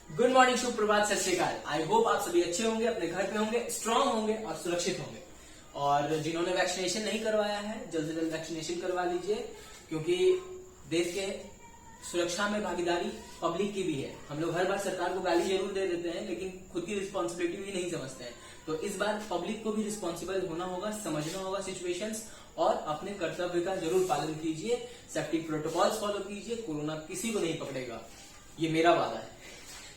Good morning, शुभ प्रभात, सत श्री अकाल। I hope आप सभी अच्छे होंगे, अपने घर पे होंगे, स्ट्रांग होंगे और सुरक्षित होंगे। और जिन्होंने वैक्सीनेशन नहीं करवाया है जल्द से जल्द वैक्सीनेशन करवा लीजिए, क्योंकि देश के सुरक्षा में भागीदारी पब्लिक की भी है। हम लोग हर बार सरकार को गाली जरूर दे देते हैं, लेकिन खुद की रिस्पॉन्सिबिलिटी भी नहीं समझते हैं। तो इस बार पब्लिक को भी रिस्पॉन्सिबल होना होगा, समझना होगा सिचुएशंस, और अपने कर्तव्य का जरूर पालन कीजिए। सेफ्टी प्रोटोकॉल्स फॉलो कीजिए, कोरोना किसी को नहीं पकड़ेगा, ये मेरा वादा है।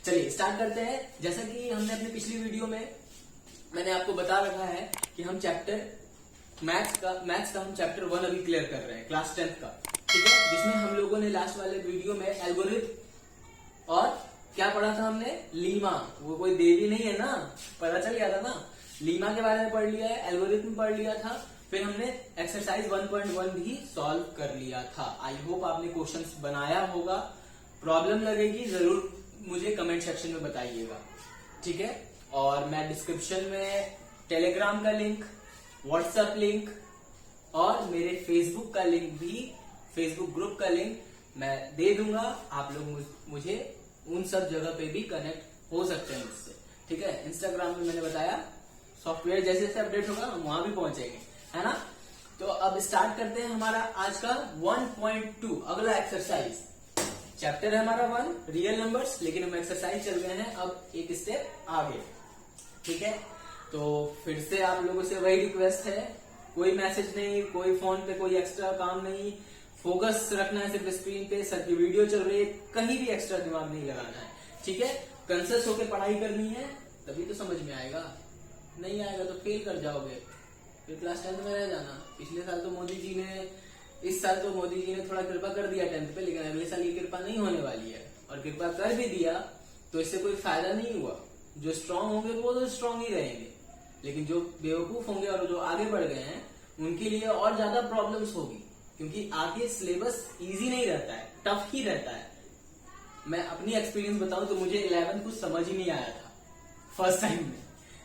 चलिए स्टार्ट करते हैं। जैसा कि हमने अपनी पिछली वीडियो में मैंने आपको बता रखा है कि हम चैप्टर मैथ्स का हम चैप्टर 1 अभी क्लियर कर रहे हैं, क्लास 10th का, ठीक है। जिसमें हम लोगों ने लास्ट वाले वीडियो में एल्गोरिथम और क्या पढ़ा था हमने, लीमा। वो कोई देवी नहीं है ना, पता चल गया था ना। लीमा के बारे में पढ़ लिया है, एल्गोरिथम पढ़ लिया था, फिर हमने एक्सरसाइज 1.1 भी सॉल्व कर लिया था। आई होप आपने क्वेश्चंस बनाया होगा। प्रॉब्लम लगेगी जरूर मुझे कमेंट सेक्शन में बताइएगा, ठीक है। और मैं डिस्क्रिप्शन में टेलीग्राम का लिंक, व्हाट्सएप लिंक और मेरे फेसबुक का लिंक भी, फेसबुक ग्रुप का लिंक मैं दे दूंगा। आप लोग मुझे उन सब जगह पे भी कनेक्ट हो सकते हैं मुझसे, ठीक है। इंस्टाग्राम में मैंने बताया सॉफ्टवेयर जैसे जैसे अपडेट होगा हम वहां भी पहुंचेंगे, है ना। तो अब स्टार्ट करते हैं हमारा आज का 1.2 अगला एक्सरसाइज। चैप्टर है हमारा 1 रियल नंबर्स, लेकिन हम एक्सरसाइज चल गए हैं अब एक स्टेप आगे, ठीक है। तो फिर से आप लोगों से वही रिक्वेस्ट है, कोई मैसेज नहीं, कोई फोन पे कोई एक्स्ट्रा काम नहीं, फोकस रखना है सिर्फ स्क्रीन पे। सर की वीडियो चल रही है, कहीं भी एक्स्ट्रा दिमाग नहीं लगाना है, ठीक है। कंसर्स होकर पढ़ाई करनी है, तभी तो समझ में आएगा। नहीं आएगा तो फेल कर जाओगे, फिर क्लास 10th में रह जाना। पिछले साल तो मोदी जी ने, इस साल तो मोदी जी ने थोड़ा कृपा कर दिया 10th पे, लेकिन अगले साल ये कृपा नहीं होने वाली है। और कृपा कर भी दिया तो इससे कोई फायदा नहीं हुआ। जो स्ट्रांग होंगे वो तो स्ट्रांग ही रहेंगे, लेकिन जो बेवकूफ होंगे और जो आगे बढ़ गए हैं उनके लिए और ज्यादा प्रॉब्लम्स होगी, क्योंकि आगे सिलेबस इजी नहीं रहता है, टफ ही रहता है। मैं अपनी एक्सपीरियंस बताऊं तो मुझे 11th कुछ समझ ही नहीं आया था फर्स्ट टाइम में।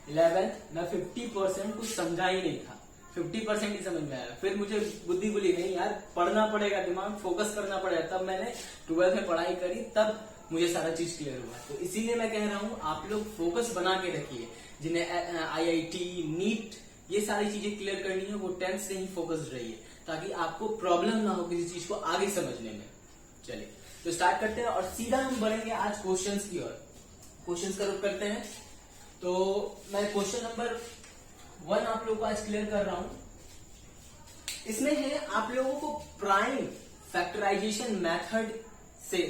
11th मैं 50% कुछ समझा ही नहीं था, 50% ही समझ में आया। फिर मुझे बुद्धि खुली, नहीं यार पढ़ना पड़ेगा, दिमाग फोकस करना पड़ेगा। तब मैंने 12th में पढ़ाई करी, तब मुझे सारा चीज क्लियर हुआ। तो इसीलिए मैं कह रहा हूँ आप लोग फोकस बना के रखिए। जिन्हें IIT नीट ये सारी चीजें क्लियर करनी है वो 10th से ही फोकस्ड रहिए, ताकि आपको प्रॉब्लम ना हो किसी चीज को आगे समझने में। चलिए तो स्टार्ट करते हैं और सीधा हम बढ़ेंगे आज क्वेश्चंस की ओर। क्वेश्चंस का रुख करते हैं। तो मैं क्वेश्चन नंबर 1 आप लोगों को आज क्लियर कर रहा हूं। इसमें है आप लोगों को प्राइम फैक्टराइजेशन मेथड से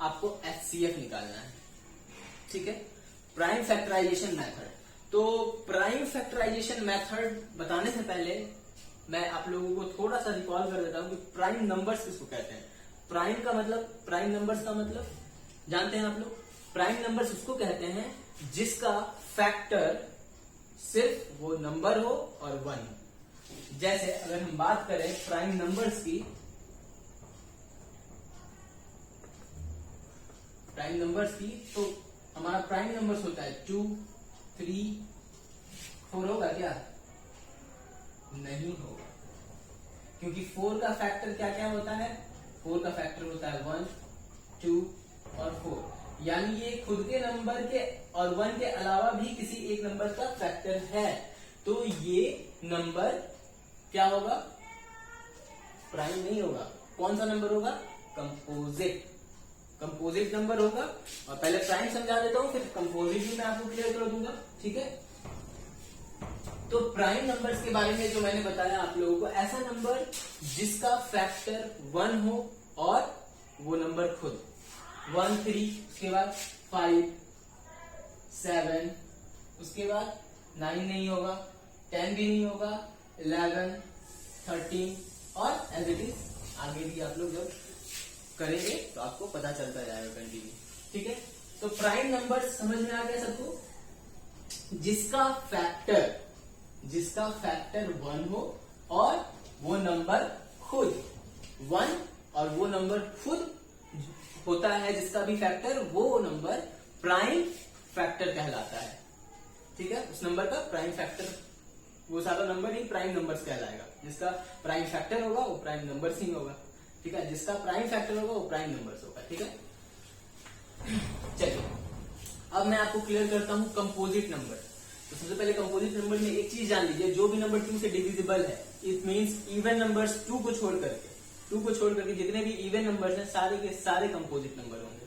आपको HCF निकालना है, ठीक है। Prime factorisation method. तो प्राइम फैक्टराइजेशन मेथड बताने से पहले मैं आप लोगों को थोड़ा सा रिकॉल कर देता हूं कि प्राइम नंबर्स किसको कहते हैं। प्राइम का मतलब, प्राइम नंबर्स का मतलब जानते हैं आप लोग। प्राइम नंबर्स उसको कहते हैं जिसका फैक्टर सिर्फ वो नंबर हो और 1 हो। जैसे अगर हम बात करें प्राइम नंबर्स की, तो हमारा प्राइम नंबर्स होता है 2, 3, 4 होगा क्या? नहीं होगा, क्योंकि 4 का फैक्टर क्या क्या होता है? 4 का फैक्टर होता है 1, 2 और 4। यानी ये खुद के नंबर के और 1 के अलावा भी किसी एक नंबर का फैक्टर है। तो ये नंबर क्या होगा? प्राइम नहीं होगा। कौन सा नंबर होगा? कंपोजिट नंबर होगा। और पहले प्राइम समझा देता हूं, फिर कंपोजिट भी मैं आपको क्लियर कर दूंगा, ठीक है। तो प्राइम नंबर्स के बारे में जो मैंने बताया आप लोगों को, ऐसा नंबर जिसका फैक्टर 1 हो और वो नंबर खुद 1, 3, उसके बाद 5, 7, उसके बाद 9 नहीं होगा, 10 भी नहीं होगा, 11, 13 और एज इट इज आगे भी आप लोग जब करेंगे तो आपको पता चलता जाएगा कंटिन्यू, ठीक है। तो प्राइम नंबर समझ में आ गया सबको? जिसका फैक्टर 1 हो और वो नंबर खुद 1 और वो नंबर खुद होता है, जिसका भी फैक्टर, वो नंबर प्राइम फैक्टर कहलाता है, ठीक है। उस नंबर का प्राइम फैक्टर, वो सारा नंबर ही प्राइम नंबर्स कहलाएगा। जिसका प्राइम फैक्टर होगा वो प्राइम नंबर्स ही होगा, ठीक है। जिसका प्राइम फैक्टर होगा वो प्राइम नंबर्स होगा, ठीक है। चलिए अब मैं आपको क्लियर करता हूं कंपोजिट नंबर। तो सबसे पहले कंपोजिट नंबर में एक चीज जान लीजिए, जो भी नंबर 2 से डिविजिबल है, इट मींस इवन नंबर्स 2 को छोड़ करके जितने भी इवन नंबर्स हैं सारे के सारे कंपोजिट नंबर होंगे।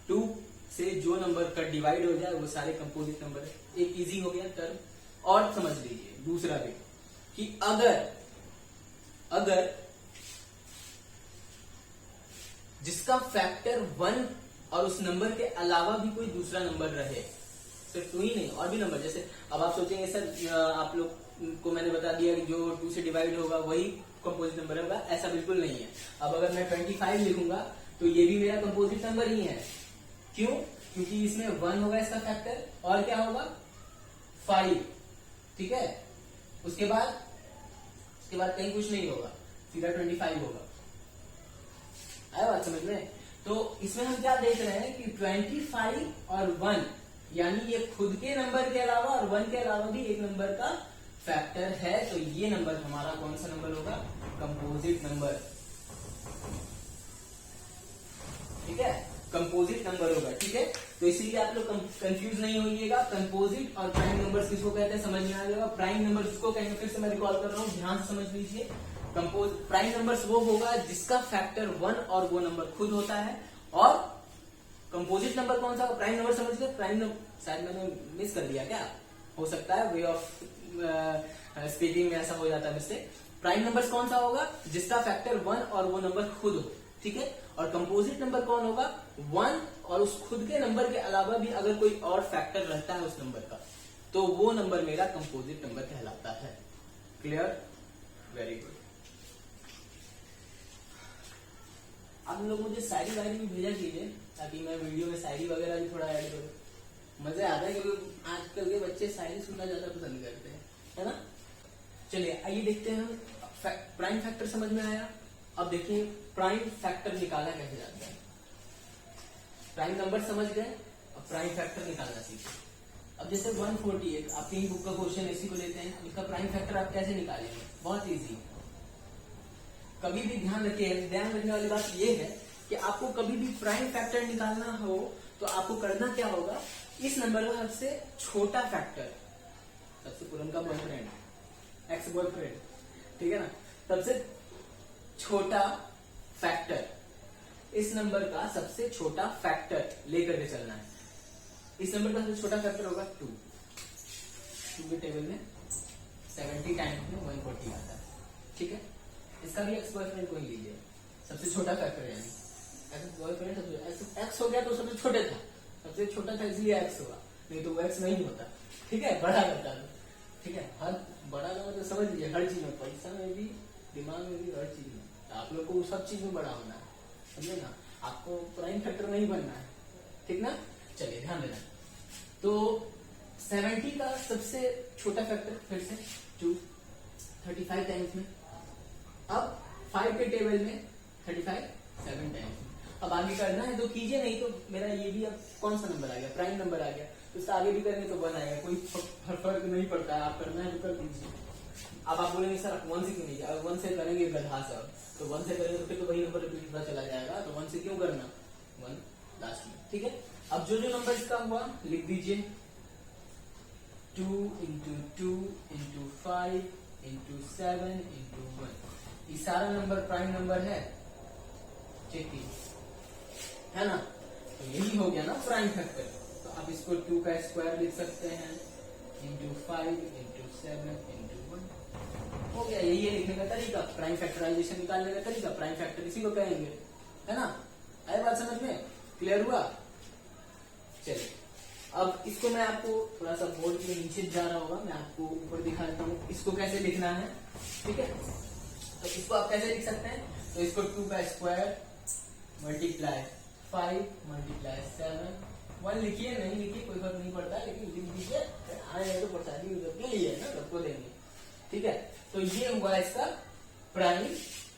2 से जो नंबर का डिवाइड हो जाए वो सारे कंपोजिट नंबर है। एक इजी हो गया टर्म। और समझ लीजिए दूसरा भी कि अगर जिसका फैक्टर 1 और उस नंबर के अलावा भी कोई दूसरा नंबर रहे, सिर्फ 2 ही नहीं और भी नंबर, जैसे अब आप सोचेंगे सर आप लोग को मैंने बता दिया कि जो 2 से डिवाइड होगा वही कंपोजिट नंबर होगा, ऐसा बिल्कुल नहीं है। अब अगर मैं 25 लिखूंगा तो ये भी मेरा कंपोजिट नंबर ही है। क्यों? क्योंकि इसमें 1 होगा इसका फैक्टर और क्या होगा 5, ठीक है। उसके बाद कहीं कुछ नहीं होगा, सीधा 25 होगा। आया बात समझ में? तो इसमें हम क्या देख रहे हैं कि 25 और 1 यानी ये खुद के नंबर के अलावा और 1 के अलावा भी एक नंबर का फैक्टर है। तो ये नंबर हमारा कौन सा नंबर होगा? कंपोजिट नंबर, ठीक है, कंपोजिट नंबर होगा, ठीक है। तो इसीलिए आप लोग कंफ्यूज नहीं होइएगा। कंपोजिट और प्राइम नंबर्स किसको कहते हैं समझ में आ जाएगा। प्राइम नंबर किसको कहेंगे, फिर से मैं रिकॉल कर रहा हूँ, ध्यान से समझ लीजिए। प्राइम नंबर्स वो होगा जिसका फैक्टर 1 और वो नंबर खुद होता है। और कंपोजिट नंबर कौन सा? प्राइम नंबर समझ लीजिए। प्राइम नंबर शायद मैंने मिस कर दिया, क्या हो सकता है, वे ऑफ स्पीकिंग में ऐसा हो जाता है मिस्टेक। प्राइम नंबर्स कौन सा होगा? जिसका फैक्टर 1 और वो नंबर खुद हो, ठीक है। और कंपोजिट नंबर कौन होगा? 1 और उस खुद के नंबर के अलावा भी अगर कोई और फैक्टर रहता है उस नंबर का, तो वो नंबर मेरा कंपोजिट नंबर कहलाता है। क्लियर? Very good. आप लोग मुझे शायरी वायरी भी भेजा कीजिए ताकि मैं वीडियो में शायरी वगैरह भी थोड़ा ऐड करूं। मजा आता है क्योंकि आजकल के बच्चे शायरी सुनना ज्यादा पसंद करते हैं, है ना। चलिए आइए देखते हैं। प्राइम फैक्टर समझ में आया। अब देखिए प्राइम फैक्टर निकाला कैसे जाता है। प्राइम नंबर समझ गए, अब प्राइम फैक्टर निकालना सीखिए। अब जैसे 148 आपकी बुक का क्वेश्चन इसी को लेते हैं, इसका प्राइम फैक्टर आप कैसे निकालेंगे? बहुत इजी। कभी भी ध्यान रखने वाली बात यह है कि आपको कभी भी प्राइम फैक्टर निकालना हो तो आपको करना क्या होगा, इस नंबर का सबसे छोटा फैक्टर, सबसे पुराना बॉयफ्रेंड, एक्स बॉयफ्रेंड, ठीक है ना, सबसे छोटा फैक्टर, इस नंबर का सबसे छोटा फैक्टर लेकर के चलना है। इस नंबर का सबसे छोटा फैक्टर होगा 2 के टेबल में 70 टाइम्स में 140 आता है, ठीक है। इसका भी एक्स बॉयफ्रेंड को ही लीजिए, सबसे छोटा फैक्टर है, एक्स बॉयफ्रेंड एक्स हो गया तो सबसे छोटे था, सबसे छोटा था इसलिए एक्स होगा, नहीं तो वो एक्स नहीं होता, ठीक है, बड़ा रहता है, ठीक है। हर बड़ा का मतलब समझ लीजिए, हर चीज में, पैसा में भी, दिमाग में भी, हर चीज में। आप लोग को सब चीज में बड़ा होना है, समझे ना। आपको प्राइम फैक्टर नहीं बनना है, ठीक ना। चलिए ध्यान देना। तो 70 का सबसे छोटा फैक्टर फिर से 2, 35 टाइम्स में। अब 5 के टेबल में 35 7 टाइम्स। अब आगे करना है तो कीजिए, नहीं तो मेरा ये भी अब कौन सा नंबर आ गया, प्राइम नंबर आ गया, तो उससे आगे भी करेंगे तो 1 आएगा, कोई फर्क नहीं पड़ता है। आप करना है तो कर दीजिए। अब आप बोलेंगे सर 1 से क्यों नहीं, अगर 1 से करेंगे गधा सर, तो 1 से करेंगे तो फिर तो वही नंबर रिपीट होता चला जाएगा, तो 1 से क्यों करना, 1 लास्ट में, ठीक है। अब जो नंबर इसका हुआ लिख दीजिए, 2 into 2 into 5 into 7 into 1। ये सारा नंबर प्राइम नंबर है, चेक है ना। तो यही हो गया ना प्राइम फैक्टर। तो आप इसको 2 का स्क्वायर लिख सकते हैं, into 5 into 7 into 1 हो गया। यही है लिखने का तरीका, प्राइम फैक्टराइजेशन निकालने का तरीका। प्राइम फैक्टर इसी को कहेंगे, है ना। आए बात समझ में? क्लियर हुआ? चलिए अब इसको मैं आपको थोड़ा सा बोर्ड के नीचे जा रहा होगा, मैं आपको ऊपर दिखा देता हूँ इसको कैसे लिखना है, ठीक है। तो इसको आप कैसे लिख सकते हैं, तो इसको 2 का स्क्वायर मल्टीप्लाई 5 मल्टीप्लाई 7 1 लिखिए, नहीं लिखिए कोई फर्क नहीं पड़ता, लेकिन लिख दीजिए, आए तो प्रसादी के लिए ना, सबको देंगे, ठीक है। तो ये हुआ इसका प्राइम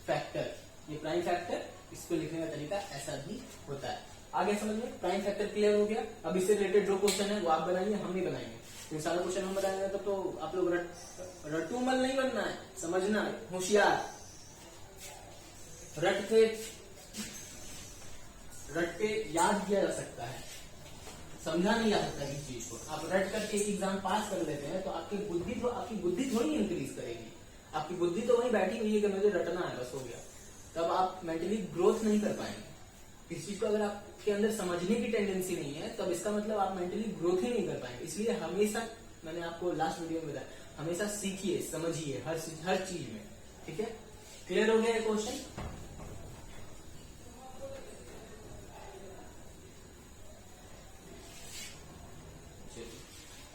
फैक्टर। ये प्राइम फैक्टर, इसको लिखने का तरीका ऐसा भी होता है। आगे समझ में? प्राइम फैक्टर क्लियर हो गया। अब इससे रिलेटेड जो क्वेश्चन है वो आप बनाइए, हम नहीं बनाएंगे। तो सारा क्वेश्चन हम बनाएंगे तो आप लोग रटूमल नहीं बनना है, समझना है, होशियार। रट के याद किया जा सकता है, समझा नहीं जा सकता किसी चीज को। आप रट करके एक एग्जाम पास कर लेते हैं तो आपकी बुद्धि थोड़ी इंक्रीज करेगी। आपकी बुद्धि तो वहीं बैठी हुई है कि मुझे रटना है, बस हो गया। तब आप मेंटली ग्रोथ नहीं कर पाएंगे। किसी चीज को अगर आपके अंदर समझने की टेंडेंसी नहीं है, तब इसका मतलब आप मेंटली ग्रोथ ही नहीं कर पाएंगे। इसलिए हमेशा, मैंने आपको लास्ट वीडियो में बताया, हमेशा सीखिए, समझिए हर चीज में। ठीक है, क्लियर हो गया ये क्वेश्चन?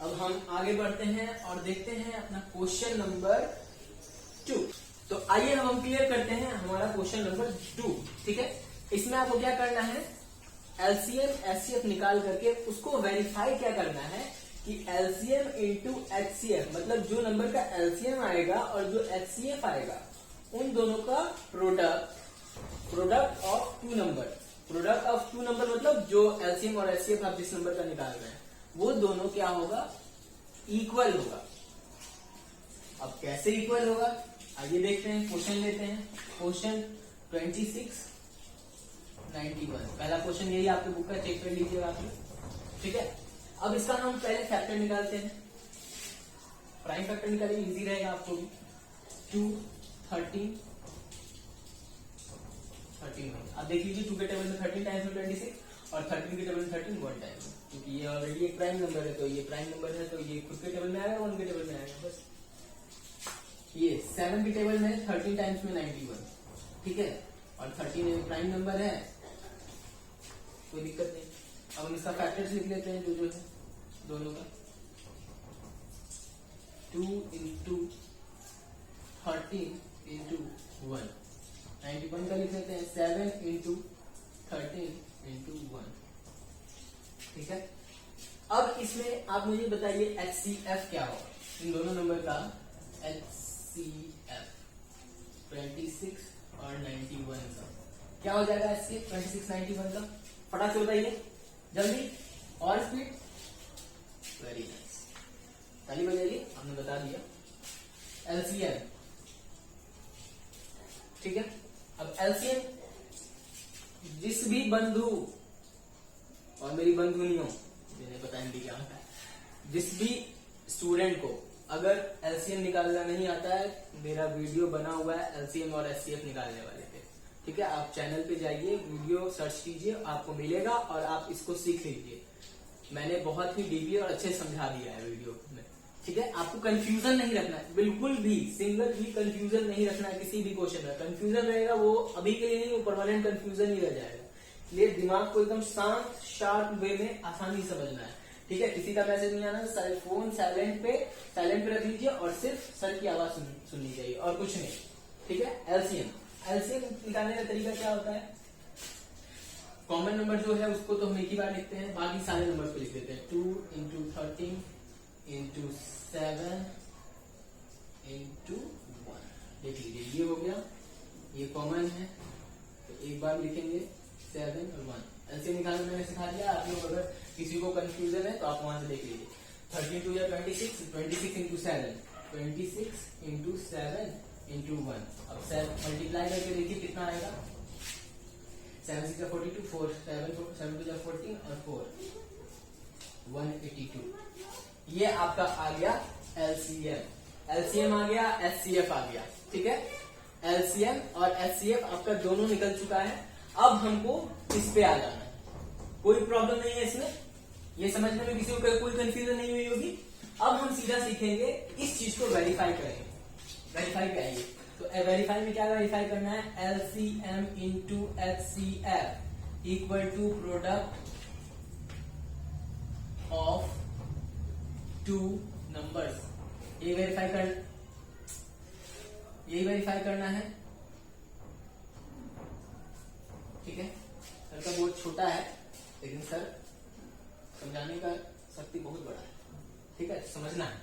अब हम आगे बढ़ते हैं और देखते हैं अपना क्वेश्चन नंबर 2। तो आइए हम क्लियर करते हैं हमारा क्वेश्चन नंबर 2। ठीक है, इसमें आपको क्या करना है, एलसीएम एचसीएफ निकाल करके उसको वेरीफाई क्या करना है कि एलसीएम इंटू एचसीएफ, मतलब जो नंबर का एलसीएम आएगा और जो एचसीएफ आएगा, उन दोनों का product of two number. Product of two number मतलब जो एलसीएम और एचसीएफ आप जिस नंबर का निकाल रहे हैं वो दोनों क्या होगा, इक्वल होगा। अब कैसे इक्वल होगा, आइए देखते हैं। क्वेश्चन लेते हैं, क्वेश्चन 2691। पहला क्वेश्चन यही आपके बुक का, चेक कर लीजिएगा आप लोग। ठीक है, अब इसका हम पहले फैक्टर निकालते हैं। प्राइम फैक्टर निकालिए, इजी रहेगा आपको भी। 2 13 13। आप देख लीजिए, 2 के टेबल में 13 टाइम्स में 26 और 13 के टेबल में 13 1 टाइम, क्योंकि ये ऑलरेडी एक प्राइम नंबर है, तो ये प्राइम नंबर है तो ये खुद के टेबल में आएगा, 1 के टेबल में आएगा बस। ये 7 के टेबल में 13 टाइम्स में 91। ठीक है, और 13 प्राइम नंबर है, कोई दिक्कत नहीं। अब हम इसका फैक्टर्स लिख लेते हैं जो है दोनों का। 2 इंटू 13 इंटू 1, 91 का लिख लेते हैं। 7 इंटू 13 इंटू 1। ठीक है, अब इसमें आप मुझे बताइए एचसीएफ क्या होगा, इन दोनों नंबर का एचसीएफ 26 और 91 का क्या हो जाएगा। एचसीएफ 26 91 का फटाक से बताइए जल्दी और स्पीड। वेरी नाइस, ताली बजाइए, हमने बता दिया एलसीएम। ठीक है, अब एलसीएम, जिस भी बंधु और मेरी बंधुनियों, जिन्हें पता हिंदी क्या होता है, जिस भी स्टूडेंट को अगर एलसीएम निकालना नहीं आता है, मेरा वीडियो बना हुआ है एलसीएम और एचसीएफ निकालने वाले पे। ठीक है, आप चैनल पे जाइए, वीडियो सर्च कीजिए, आपको मिलेगा और आप इसको सीख लीजिए। मैंने बहुत ही डीपली और अच्छे समझा दिया है वीडियो में। ठीक है, आपको कंफ्यूजन नहीं रखना है, बिल्कुल भी सिंगल भी कंफ्यूजन नहीं रखना है किसी भी क्वेश्चन में। कंफ्यूजन रहेगा वो अभी के लिए नहीं, वो परमानेंट कंफ्यूजन ही रह जाएगा। इसलिए दिमाग को एकदम शांत शार्प वे में आसानी समझना है। ठीक है, किसी का मैसेज नहीं आना, फोन साइलेंट पे रख लीजिए और सिर्फ सर की आवाज सुननी चाहिए और कुछ नहीं। ठीक है, एलसीएम निकालने का तरीका क्या होता है, कॉमन नंबर जो है उसको तो हम एक ही बार लिखते हैं, बाकी सारे नंबर पे लिख देते हैं। 2 इंटू 13 इंटू 7 इंटू 1। देख लीजिए, ये हो गया, ये कॉमन है तो एक बार लिखेंगे 7 और 1। एलसीएम निकालने मैंने सिखा दिया, आप लोग अगर किसी को कंफ्यूजन है तो आप वहां से देख लीजिए। 13 2 या 26, 26 इंटू 7, 26 इंटू 7 इंटू 1। अब 7 मल्टीप्लाई करके देखिए कितना आएगा। 7 6 42, 4 7 7 2 14 और 4 182। ये आपका आ गया एलसीएम। एलसीएम आ गया, एचसीएफ आ गया। ठीक है, एलसीएम और एचसीएफ आपका दोनों निकल चुका है। अब हमको इस पे आ जाना है, कोई प्रॉब्लम नहीं है इसमें, ये समझने में किसी को कोई कंफ्यूजन नहीं हुई होगी। अब हम सीधा सीखेंगे इस चीज को वेरीफाई करेंगे। वेरीफाई पे आइए, तो वेरीफाई में क्या वेरीफाई करना है, LCM into HCF equal to product of two numbers. ये वेरीफाई करना है। ठीक है, सर का बोर्ड छोटा है लेकिन सर समझाने का शक्ति बहुत बड़ा है। ठीक है, समझना है।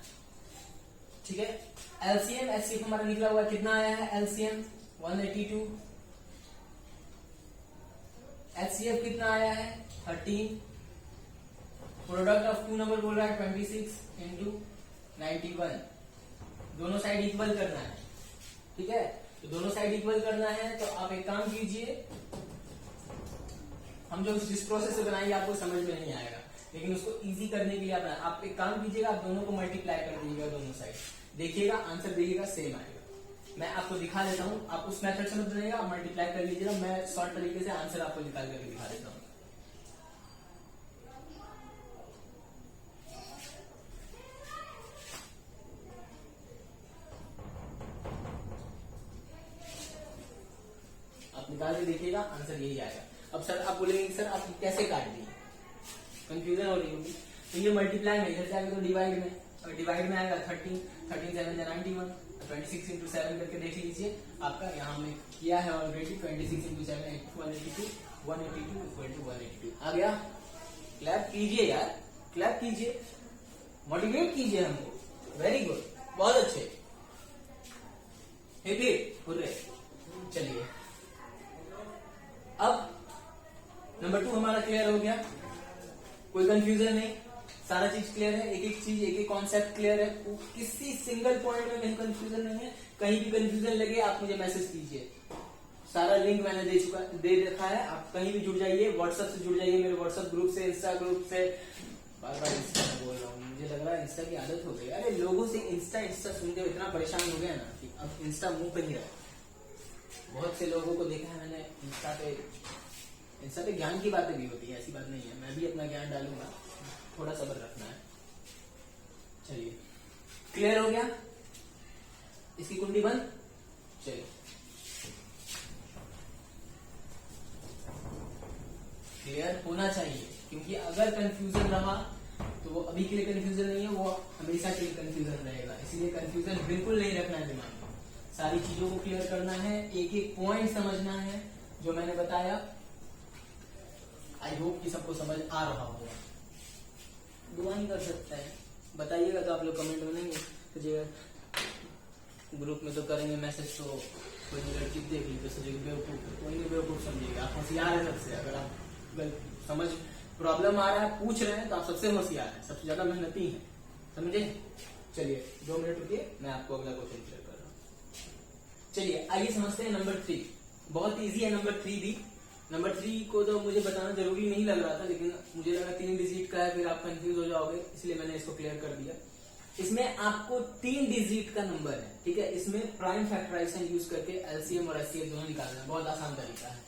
ठीक है, एलसीएम एचसीएफ हमारा निकला हुआ कितना आया है, एलसीएम 182, एचसीएफ कितना आया है 13, प्रोडक्ट ऑफ टू नंबर बोल रहा है 26 इंटू 91। दोनों साइड इक्वल करना है। ठीक है, तो दोनों साइड इक्वल करना है तो आप एक काम कीजिए, हम जो जिस प्रोसेस से बनाएंगे आपको समझ में नहीं आएगा। लेकिन उसको इजी करने के लिए आप एक काम कीजिएगा, आप दोनों को मल्टीप्लाई कर दीजिएगा दोनों साइड, देखिएगा आंसर देखिएगा सेम आएगा। मैं आपको दिखा देता हूँ, आप उस मेथड से मत बनाइएगा, आप मल्टीप्लाई कर लीजिएगा, मैं शॉर्ट तरीके से आंसर आपको निकाल करके दिखा देता हूँ। आप निकाल के देखिएगा, आंसर यही आएगा। अब सर आप बोलेंगे सर आप कैसे काट दिए, कंफ्यूजन हो रही होगी। तो ये मल्टीप्लाई में इधर जाएगा तो डिवाइड में, और डिवाइड में आएगा 13 7 91, 26 इंटू 7 करके देख लीजिए आपका यहाँ में किया है ऑलरेडी। 26 इंटू 7 182, 182 इक्वल टू 182 आ गया। क्लैप कीजिए यार, क्लैप कीजिए, मोटिवेट कीजिए हमको, वेरी गुड, बहुत अच्छे, हिप हिप हुर्रे। चलिए अब नंबर 2 हमारा क्लियर हो गया, कोई कंफ्यूजन नहीं, सारा चीज क्लियर है, एक एक चीज एक एक कॉन्सेप्ट क्लियर है, किसी सिंगल पॉइंट में कहीं कंफ्यूजन नहीं है। कहीं भी कंफ्यूजन लगे आप मुझे मैसेज कीजिए, सारा लिंक मैंने दे रखा है, आप कहीं भी जुड़ जाइए, व्हाट्सएप से जुड़ जाइए, मेरे व्हाट्सएप ग्रुप से, इंस्टा ग्रुप से। बार बार इंस्टा में बोल रहा हूँ, मुझे लग रहा है इंस्टा की आदत हो गई। अरे लोगों से इंस्टा सुन के इतना परेशान हो गया ना कि अब इंस्टा मुंह पे नहीं रहा। बहुत से लोगों को देखा है मैंने इंस्टा पे ज्ञान की बातें भी होती है, ऐसी बात नहीं है, मैं भी अपना ज्ञान डालूंगा, थोड़ा सब्र रखना है। चलिए क्लियर हो गया, इसकी कुंडी बंद। चलिए क्लियर होना चाहिए, क्योंकि अगर कंफ्यूजन रहा तो वो अभी के लिए कंफ्यूजन नहीं है, वो हमेशा के लिए कंफ्यूजन रहेगा। इसलिए कंफ्यूजन बिल्कुल नहीं रखना है दिमाग में, सारी चीजों को क्लियर करना है, एक एक पॉइंट समझना है जो मैंने बताया। आई होप कि सबको समझ आ रहा होगा। दुआ नहीं कर सकता है, बताइएगा तो आप लोग कमेंट में नहीं कीजिएगा, ग्रुप में तो करेंगे मैसेज, तो कोई लड़की देख ली तो सोचेगी बेवकूफ, कोई नहीं बेवकूफ समझिएगा, आप होशियार है सबसे। अगर आप समझ प्रॉब्लम आ रहा है, पूछ रहे हैं, तो आप सबसे होशियार है, सबसे ज्यादा मेहनती है, समझे। चलिए 2 मिनट रुकिए, मैं आपको अगला क्वेश्चन क्लियर कर रहा हूँ। चलिए आइए समझते हैं नंबर 3, बहुत इजी है नंबर 3 भी। नंबर 3 को तो मुझे बताना जरूरी नहीं लग रहा था, लेकिन मुझे लगा 3 डिजिट का है, फिर आप कंफ्यूज हो जाओगे, इसलिए मैंने इसको क्लियर कर दिया। इसमें आपको 3 डिजिट का नंबर है, ठीक है। इसमें प्राइम फैक्टराइजेशन यूज करके एलसीएम और एचसीएफ दोनों निकालना है, बहुत आसान तरीका है।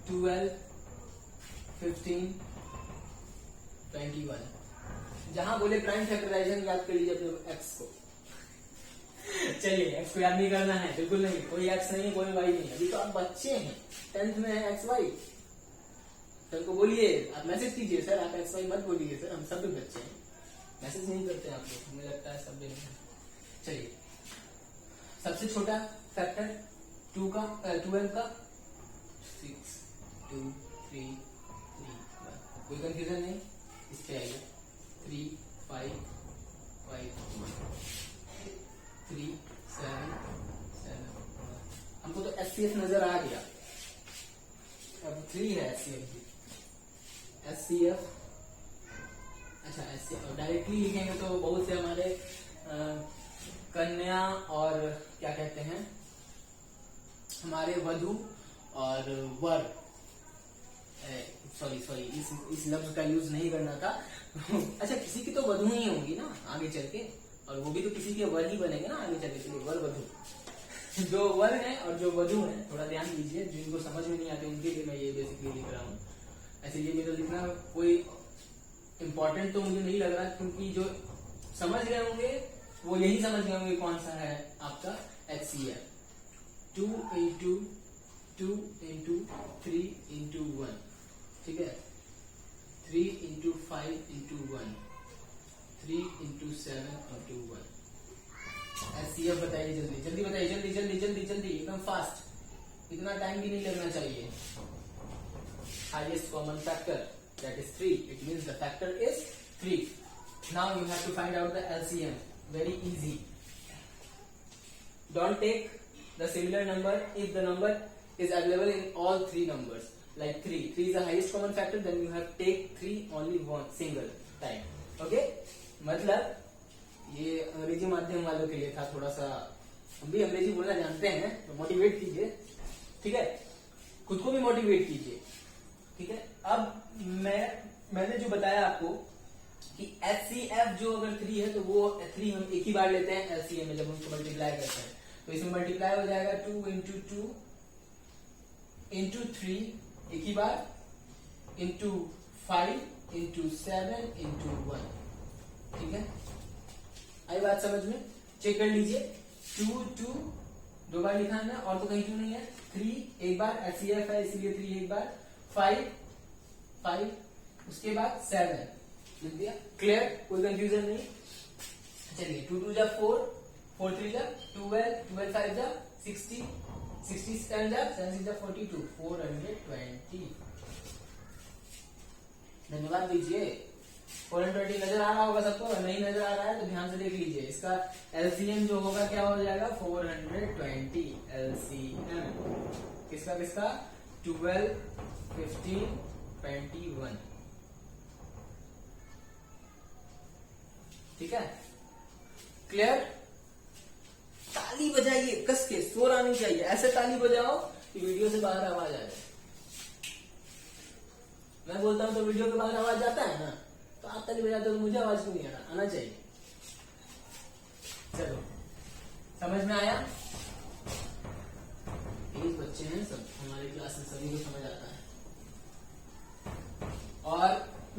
12, 15, 21, जहां बोले प्राइम फैक्टराइजेशन याद कर लीजिए अपने एक्स को। चलिए एक्स को याद नहीं करना है, बिल्कुल नहीं, कोई एक्स नहीं, कोई वाई नहीं, अभी तो आप बच्चे हैं, 10th में है एक्स वाई। सर को बोलिए, आप मैसेज कीजिए, सर आप एक्स वाई मत बोलिए, सर हम सब भी बच्चे हैं, मैसेज नहीं करते आप लोग, हमें लगता है सब भी नहीं। चलिए सबसे छोटा फैक्टर 12 का 6, 2, 3, 1, कोई कंफ्यूजन नहीं, इस पे आइए 3, 5, 5, 3, 7, 7, 1। हमको तो एचसीएफ नजर आ गया, अब 3 है एचसीएफ। अच्छा एचसीएफ डायरेक्टली लिखेंगे तो बहुत से हमारे कन्या और क्या कहते हैं हमारे वधु और वर, सॉरी इस लफ्ज का यूज नहीं करना था। अच्छा किसी की तो वधु ही होंगी ना आगे चल के, और वो भी तो किसी के वर ही बनेंगे ना आगे चल के, वर वधु। जो वर है और जो वधु है थोड़ा ध्यान दीजिए, जिनको समझ में नहीं आते उनके लिए मैं ये बेसिकली लिख रहा हूँ। ऐसे ये मेरा लिखना कोई इम्पोर्टेंट तो मुझे नहीं लग रहा, क्योंकि जो समझ गए होंगे वो यही समझ गए होंगे कौन सा है आपका HCF। 2 into 2 into 3 into 1, ठीक है, 3 into 5 into 1, 3 into 7 into 1। HCF बताइए, जल्दी जल्दी बताइए, जल्दी जल्दी जल्दी जल्दी, एकदम फास्ट, इतना टाइम भी नहीं लगना चाहिए। Highest common factor, that is 3. It means the factor is 3. Now you have to find out the LCM. Very easy. Don't take the similar number if the number is available in all 3 numbers. Like 3. 3 is the highest common factor, then you have to take 3 only one single time. Okay? मतलब ये अंग्रेजी माध्यम वालों के लिए था, थोड़ा सा हम भी अंग्रेजी बोलना जानते हैं, तो मोटिवेट कीजिए, ठीक है, खुद को भी मोटिवेट कीजिए, ठीक है। अब मैं मैंने जो बताया आपको कि HCF जो अगर 3 है तो वो 3 हम एक ही बार लेते हैं LCM में जब उनको मल्टीप्लाई करते हैं, तो इसमें मल्टीप्लाई हो जाएगा 2 इंटू 2 इंटू 3 एक ही बार, इंटू 5 इंटू 7 इंटू 1। ठीक है, आई बात समझ में? चेक कर लीजिए, 2 2 दो बार लिखा है ना, और तो कहीं क्यों नहीं है, 3 एक बार, HCF है इसलिए 3 एक बार, 5 5 उसके बाद 7 लिख दिया। क्लियर, कोई कंफ्यूजन नहीं? चलिए 2 2 जा 4, 4 3 जा 12, 12 5 जा 60, 60 7 जा 7 6 जा 42, 420। धन्यवाद दीजिए। 420 नजर आ रहा होगा सबको, नहीं नजर आ रहा है तो ध्यान से देख लीजिए। इसका LCM जो होगा क्या हो जाएगा, 420 LCM किसका किसका, 12 15 21। ठीक है, क्लियर? ताली बजाइए कस के, शोर आनी चाहिए, ऐसे ताली बजाओ कि वीडियो से बाहर आवाज आ जाए। मैं बोलता हूं तो वीडियो के बाहर आवाज आता है ना, तो आप ताली बजाते हो तो मुझे आवाज क्यों नहीं आना चाहिए। चलो, समझ में आया? तेज बच्चे हैं सब हमारे क्लास में, सभी को समझ आता है। और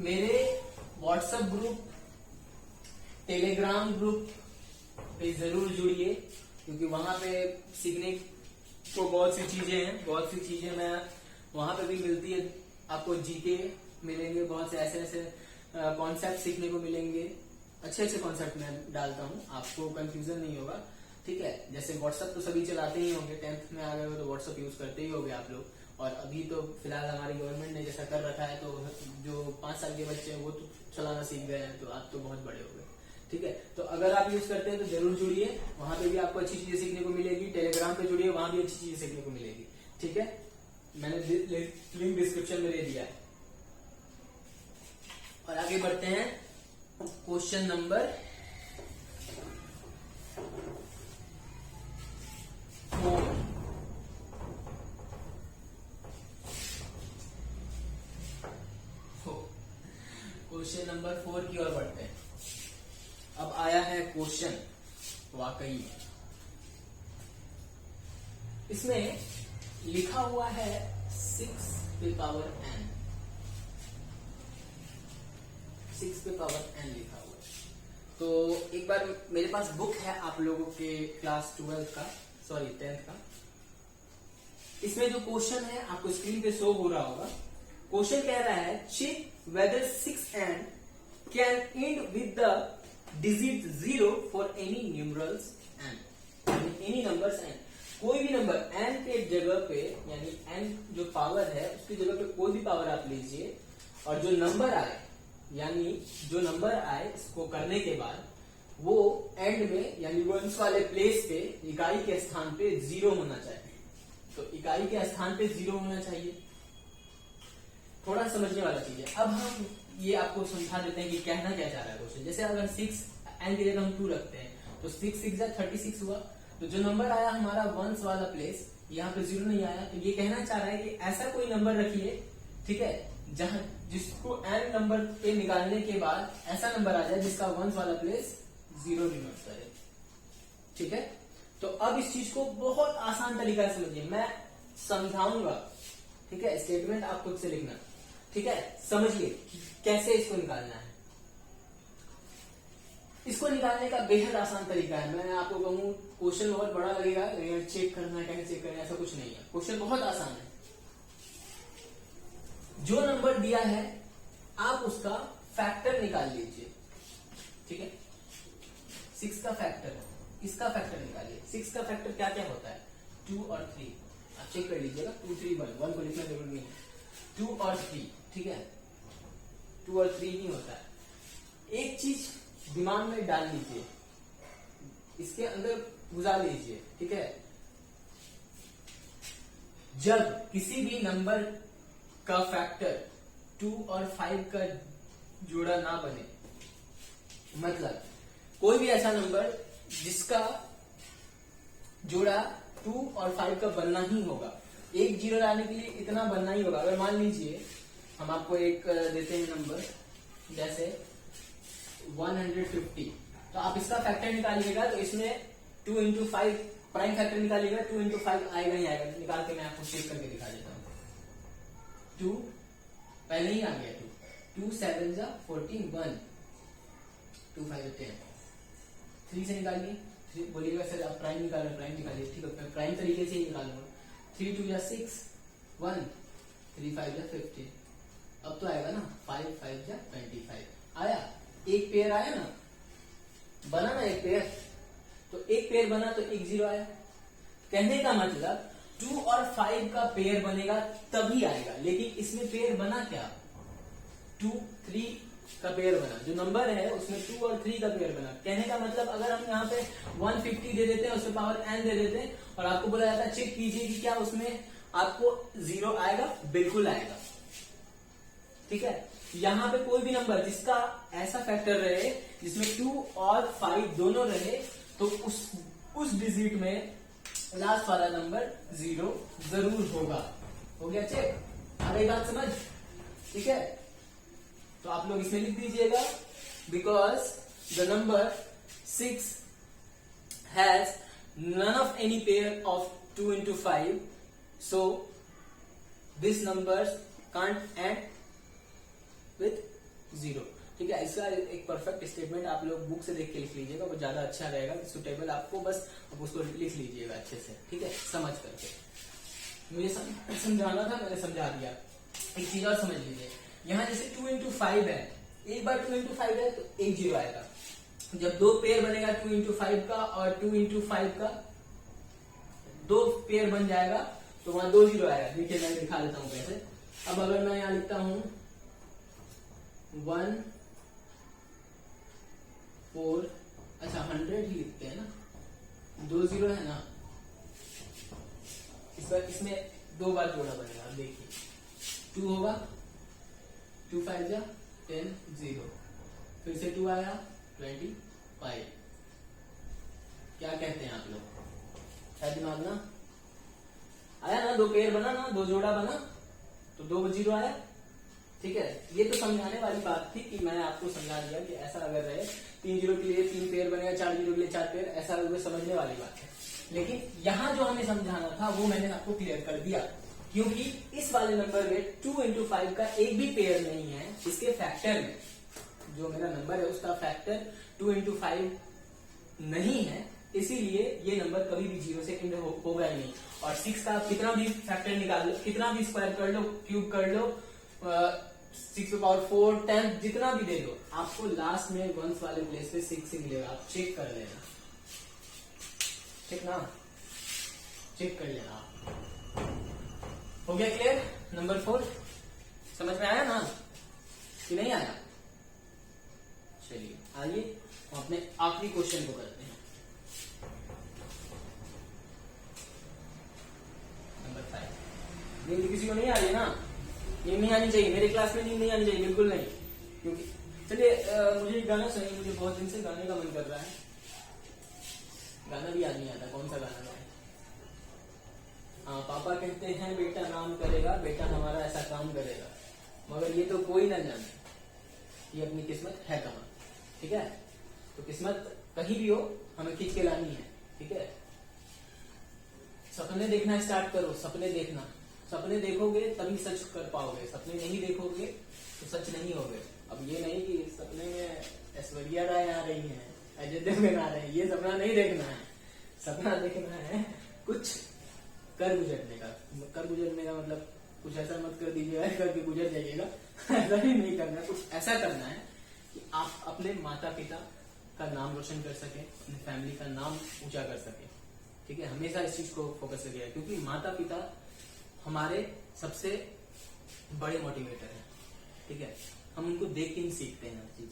मेरे व्हाट्सएप ग्रुप, टेलीग्राम ग्रुप पे जरूर जुड़िए, क्योंकि वहां पे सीखने को बहुत सी चीजें हैं, बहुत सी चीजें मैं वहां पे भी मिलती है। आपको जीके मिलेंगे, बहुत से ऐसे ऐसे कॉन्सेप्ट सीखने को मिलेंगे, अच्छे अच्छे कॉन्सेप्ट मैं डालता हूँ, आपको कंफ्यूजन नहीं होगा। ठीक है, जैसे व्हाट्सएप तो सभी चलाते ही होंगे, 10th में आ गए हो तो व्हाट्सएप यूज करते ही होंगे आप लोग। और अभी तो फिलहाल हमारी गवर्नमेंट ने जैसा कर रखा है, तो जो 5 साल के बच्चे हैं वो तो चलाना सीख गए हैं, तो आप तो बहुत बड़े हो गए। ठीक है, तो अगर आप यूज करते हैं तो जरूर जुड़िए, वहां पे भी आपको अच्छी चीजें सीखने को मिलेगी। टेलीग्राम पे जुड़िए, वहां भी अच्छी चीजें सीखने को मिलेगी। ठीक है, मैंने लिंक डिस्क्रिप्शन में दे दिया है। और आगे बढ़ते हैं, क्वेश्चन नंबर 4। क्वेश्चन नंबर 4 की ओर बढ़ते हैं। अब आया है क्वेश्चन, वाकई में इसमें लिखा हुआ है 6 पे पावर n, 6 पे पावर n लिखा हुआ है। तो एक बार मेरे पास बुक है आप लोगों के क्लास 12 का, सॉरी 10th का। इसमें जो क्वेश्चन है आपको स्क्रीन पे शो हो रहा होगा। क्वेश्चन कह रहा है, check whether 6n can end with the digit 0 for any numerals n, any numbers n। कोई भी नंबर n के जगह पे, यानी n जो पावर है उसकी जगह पे कोई भी पावर आप लीजिए, और जो नंबर आए, यानी जो नंबर आए इसको करने के बाद वो एंड में यानी वंस वाले प्लेस पे इकाई के स्थान पे 0 होना चाहिए। तो इकाई के स्थान पे 0 होना चाहिए। थोड़ा समझने वाला चीज है। अब हम ये आपको समझा देते हैं कि कहना क्या चाह रहा है क्वेश्चन। जैसे अगर 6 n की जगह हम 2 रखते हैं तो 6 6 जा 36 हुआ। तो जो नंबर आया हमारा वंस वाला प्लेस, यहाँ पे 0 नहीं आया, तो ये कहना चाह रहा है कि ऐसा कोई नंबर रखिए, ठीक है, जहां जिसको n नंबर पे निकालने के बाद ऐसा नंबर आ जाए जिसका वंस वाला प्लेस 0 डिनोट करे। ठीक है, तो अब इस चीज को बहुत आसान तरीका से समझिए, मैं समझाऊंगा। ठीक है, स्टेटमेंट आप खुद से लिखना। ठीक है, समझिए कैसे इसको निकालना है। इसको निकालने का बेहद आसान तरीका है। मैं आपको कहूं क्वेश्चन बहुत बड़ा लगेगा, चेक करना है, कैसे चेक करना है, ऐसा कुछ नहीं है। क्वेश्चन बहुत आसान है। जो नंबर दिया है आप उसका फैक्टर निकाल लीजिए। ठीक है, 6 का फैक्टर, इसका फैक्टर निकालिए। 6 का फैक्टर क्या क्या होता है, 2 और 3। आप चेक कर लीजिएगा, 2 3 1 को लिखना जरूरी नहीं है, 2 और 3। ठीक है, 2 और 3 ही होता है। एक चीज दिमाग में डाल लीजिए, इसके अंदर गुजार लीजिए। ठीक है, जब किसी भी नंबर का फैक्टर 2 और 5 का जोड़ा ना बने, मतलब कोई भी ऐसा नंबर जिसका जोड़ा 2 और 5 का बनना ही होगा, एक जीरो लाने के लिए इतना बनना ही होगा। अगर मान लीजिए हम आपको एक देते हैं नंबर जैसे 150, तो आप इसका फैक्टर निकालिएगा तो इसमें 2 इंटू 5 प्राइम फैक्टर निकालिएगा, 2 इंटू 5 आएगा ही आएगा। निकाल के मैं आपको चेक करके दिखा देता हूँ। 2 पहले ही आ गया, 2 7 जा 14, 1 2 5 10, 3 से निकालिए, बोलिएगा सर आप प्राइम निकाल रहे, प्राइम निकालिए, ठीक है मैं प्राइम तरीके से ही निकालूंगा। 3 2 जा 6, 1 3 5 जा 15, अब तो आएगा ना 5 5 जा 25, आया एक पेयर आया ना, बना ना एक पेयर, तो एक पेयर बना तो एक जीरो आया। कहने का मतलब 2 और 5 का पेयर बनेगा तभी आएगा, लेकिन इसमें पेयर बना क्या, 2 3 का पेयर बना, जो नंबर है उसमें 2 और 3 का पेयर बना। कहने का मतलब अगर हम यहाँ पे 150 दे देते हैं, उसमें पावर n दे देते हैं और आपको बोला जाता है चेक कीजिए कि क्या उसमें आपको जीरो आएगा, बिल्कुल आएगा, ठीक है। यहाँ पे कोई भी नंबर जिसका ऐसा फैक्टर रहे जिसमें 2 और 5 दोनों रहे, तो उस डिजिट में लास्ट वाला नंबर जीरो जरूर होगा। हो गया चेक, आ गई बात समझ, ठीक है। तो आप लोग इसमें लिख दीजिएगा, because the number 6 has none of any pair of 2 into 5, so this numbers can't end with 0, ठीक है। इसका एक परफेक्ट स्टेटमेंट आप लोग बुक से देख के लिख लीजिएगा, वो ज्यादा अच्छा रहेगा, सुटेबल आपको, बस आप उसको लिख लीजिएगा अच्छे से, ठीक है, समझ करके। मुझे समझाना था, मैंने समझा दिया। एक चीज और समझ लीजिए, यहाँ जैसे 2 into 5 है, एक बार 2 into 5 है तो एक जीरो आएगा। जब दो पेयर बनेगा 2 into 5 का और 2 into 5 का, दो पेयर बन जाएगा तो वहां 2 जीरो आएगा। देखिए मैं दिखा देता हूं कैसे। अब अगर मैं यहाँ लिखता हूं 1 4, अच्छा 100 ही लिखते हैं ना, 2 जीरो है ना, इसमें 2 बार जोड़ा बनेगा। अब देखिए 2 होगा, 2 5 जा 10 0, फिर से 2 आया 25। क्या कहते हैं आप लोग, क्या दिमाग ना आया ना, 2 पेयर बना ना, 2 जोड़ा बना तो 2 जीरो आया, ठीक है। ये तो समझाने वाली बात थी कि मैंने आपको समझा दिया कि ऐसा अगर रहे 3 जीरो के लिए 3 पेयर बनेगा, 4 जीरो के लिए 4 पेयर, ऐसा वो समझने वाली बात है। लेकिन यहाँ जो हमें समझाना था वो मैंने आपको क्लियर कर दिया, क्योंकि इस वाले नंबर में 2 into 5 का एक भी पेयर नहीं है। इसके फैक्टर में जो मेरा नंबर है उसका फैक्टर 2 into 5 नहीं है, इसीलिए ये नंबर कभी भी जीरो से एंड होगा ही नहीं। और 6 का कितना भी फैक्टर निकाल लो, कितना भी स्क्वायर कर लो, क्यूब कर लो, 6 to power 4 10 जितना भी दे दो, आपको लास्ट में वंस वाले प्लेस पे 6 ही मिलेगा। आप चेक कर लेना, ठीक ना, चेक कर लेना। हो गया क्लियर? नंबर 4 समझ में आया ना कि नहीं आया? चलिए आइए हम अपने आखिरी क्वेश्चन को करते हैं। नंबर 5। नींद किसी को नहीं आ रही है ना? नींद नहीं आनी चाहिए, मेरे क्लास में नींद नहीं आनी चाहिए, बिल्कुल नहीं। क्योंकि चलिए मुझे एक गाना सुनिए, मुझे बहुत दिन से गाने का मन कर रहा है। गाना भी याद नहीं आता, कौन सा गाना है? हाँ, पापा कहते हैं बेटा नाम करेगा, बेटा हमारा ऐसा काम करेगा, मगर ये तो कोई ना जाने ये अपनी किस्मत है कहाँ, ठीक है। तो किस्मत कहीं भी हो हमें खींच के लानी है, ठीक है। सपने देखना स्टार्ट करो, सपने देखना, सपने देखोगे तभी सच कर पाओगे, सपने नहीं देखोगे तो सच नहीं होगे। अब ये नहीं कि सपने में ऐश्वर्या राय आ रही है, अजय देवगन आ रहे हैं, ये सपना नहीं देखना है। सपना देखना है कुछ कर गुजरने का। कर गुजरने का मतलब कुछ ऐसा मत कर दीजिएगा करके गुजर जाइएगा, ऐसा ही नहीं करना, कुछ ऐसा करना है कि आप अपने माता पिता का नाम रोशन कर सके, अपनी फैमिली का नाम ऊंचा कर सके, ठीक है। हमेशा इस चीज को फोकस किया, क्योंकि माता पिता हमारे सबसे बड़े मोटिवेटर हैं, ठीक है। हम उनको देख के ही सीखते हैं हर चीज,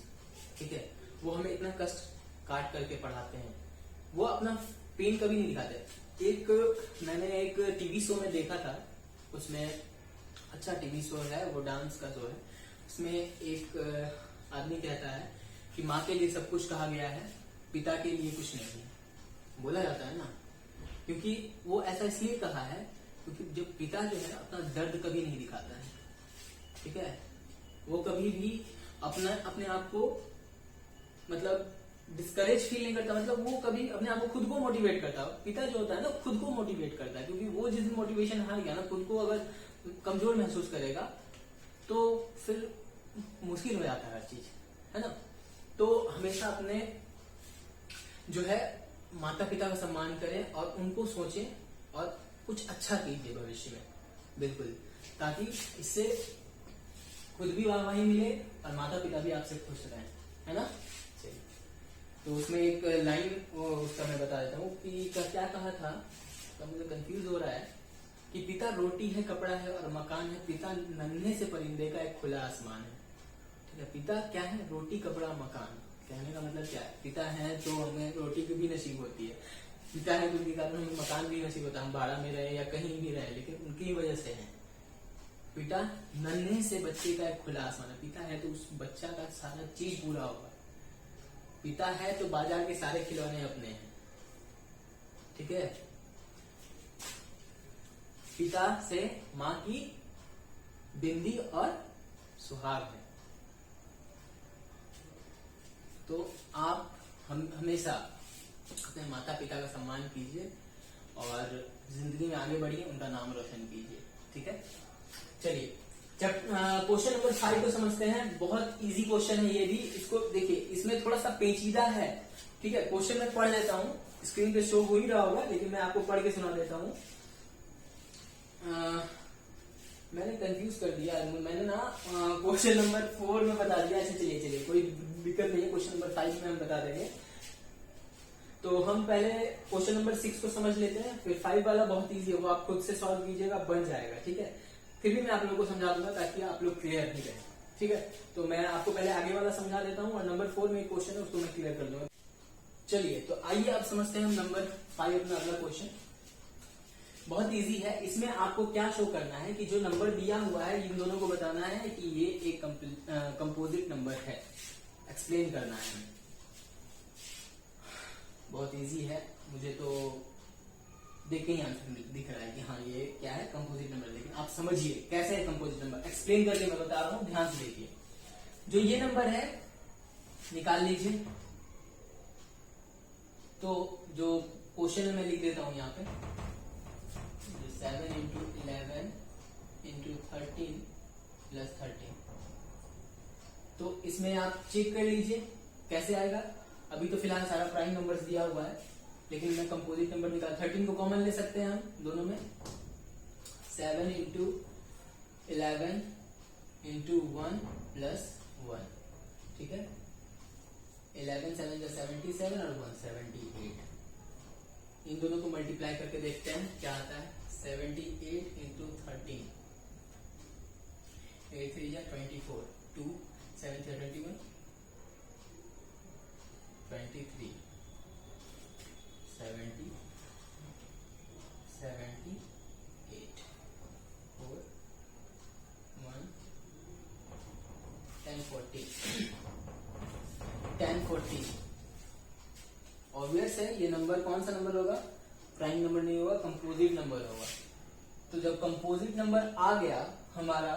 ठीक है। वो हमें इतना कष्ट काट करके पढ़ाते हैं, वो अपना पेन कभी नहीं दिखाते। मैंने एक टीवी शो में देखा था, उसमें अच्छा टीवी शो है, वो डांस का शो है। उसमें एक आदमी कहता है कि माँ के लिए सब कुछ कहा गया है, पिता के लिए कुछ नहीं है, बोला जाता है ना। क्योंकि वो ऐसा इसलिए कहा है क्योंकि जो पिता जो है अपना दर्द कभी नहीं दिखाता है, ठीक है, वो कभी भी अपने आप को मतलब डिस्करेज फील नहीं करता, मतलब वो कभी अपने आप को खुद को मोटिवेट करता। पिता जो होता है ना खुद को मोटिवेट करता है, क्योंकि वो जिस दिन मोटिवेशन हार गया ना, खुद को अगर कमजोर महसूस करेगा तो फिर मुश्किल हो जाता है हर चीज, है ना। तो हमेशा अपने जो है माता पिता का सम्मान करें और उनको सोचें और कुछ अच्छा कीजिए भविष्य में, बिल्कुल, ताकि इससे खुद भी वाहवाही मिले और माता पिता भी आपसे खुश रहें, है ना। चलिए, तो उसमें एक लाइन उसका मैं बता देता हूँ कि क्या कहा था, तो मुझे कंफ्यूज हो रहा है कि पिता रोटी है, कपड़ा है और मकान है, पिता नन्हे से परिंदे का एक खुला आसमान है। ठीक है, पिता क्या है, रोटी कपड़ा मकान। कहने का मतलब क्या है, पिता है तो हमें रोटी की भी नसीब होती है, पिता है तो उनके कारण हमें मकान भी नसीब होता है, हम भाड़ा में रहे या कहीं भी रहे, लेकिन उनकी वजह से है। पिता नन्हे से बच्चे का एक खुला आसमान है, पिता है तो उस बच्चा का सारा चीज पूरा होगा, पिता है तो बाजार के सारे खिलौने अपने हैं। ठीक है, पिता से माँ की बिंदी और सुहाग है। तो आप हमेशा अपने माता पिता का सम्मान कीजिए और जिंदगी में आगे बढ़िए, उनका नाम रोशन कीजिए। ठीक है, चलिए क्वेश्चन नंबर 5 को समझते हैं। बहुत इजी क्वेश्चन है ये भी, इसको देखिए, इसमें थोड़ा सा पेचीदा है। ठीक है, क्वेश्चन मैं पढ़ लेता हूँ, स्क्रीन पे शो हो ही रहा होगा लेकिन मैं आपको पढ़ के सुना देता हूँ। मैंने कंफ्यूज कर दिया, मैंने ना क्वेश्चन नंबर 4 में बता दिया। अच्छा चलिए कोई दिक्कत नहीं है, क्वेश्चन नंबर 5 में हम बता देंगे। तो हम पहले क्वेश्चन नंबर 6 को समझ लेते हैं, फिर 5 वाला बहुत इजी है, वो आप खुद से सॉल्व कीजिएगा, बन जाएगा। ठीक है, फिर भी मैं आप लोगों को समझा दूंगा ताकि आप लोग क्लियर हो जाए। ठीक है, तो मैं आपको पहले आगे वाला समझा देता हूँ और नंबर 4 में एक क्वेश्चन है उसको मैं क्लियर कर दूंगा। चलिए, तो आइए आप समझते हैं हम नंबर 5 अपना अगला क्वेश्चन। बहुत इजी है, इसमें आपको क्या शो करना है कि जो नंबर दिया हुआ है इन दोनों को बताना है कि ये एक कंपोजिट नंबर है, एक्सप्लेन करना है। बहुत इजी है, मुझे तो देख के ही आंसर दिख रहा है कि हाँ ये क्या है, कंपोजिट नंबर। लेकिन आप समझिए कैसे है कंपोजिट नंबर, एक्सप्लेन करके मैं बता रहा हूं, ध्यान से देखिए। जो ये नंबर है निकाल लीजिए, तो जो क्वेश्चन है मैं लिख देता हूं यहाँ पे 7 इंटू 11 इंटू 13 प्लस 13। तो इसमें आप चेक कर लीजिए कैसे आएगा। अभी तो फिलहाल सारा प्राइम नंबर्स दिया हुआ है, लेकिन मैं कंपोजिट नंबर निकाल 13 को कॉमन ले सकते हैं हम दोनों में। 7 इंटू 11 इंटू 1 प्लस 1। ठीक है, 11 7 जो 77 और 1 78। इन दोनों को मल्टीप्लाई करके देखते हैं क्या आता है। 78 इंटू 13, 8 3 24, 2 7 21, 23, 70, 78, 4 1 10 40 10 40। ऑब्वियस है ये नंबर कौन सा नंबर होगा, प्राइम नंबर नहीं होगा, कंपोजिट नंबर होगा। तो जब कंपोजिट नंबर आ गया हमारा,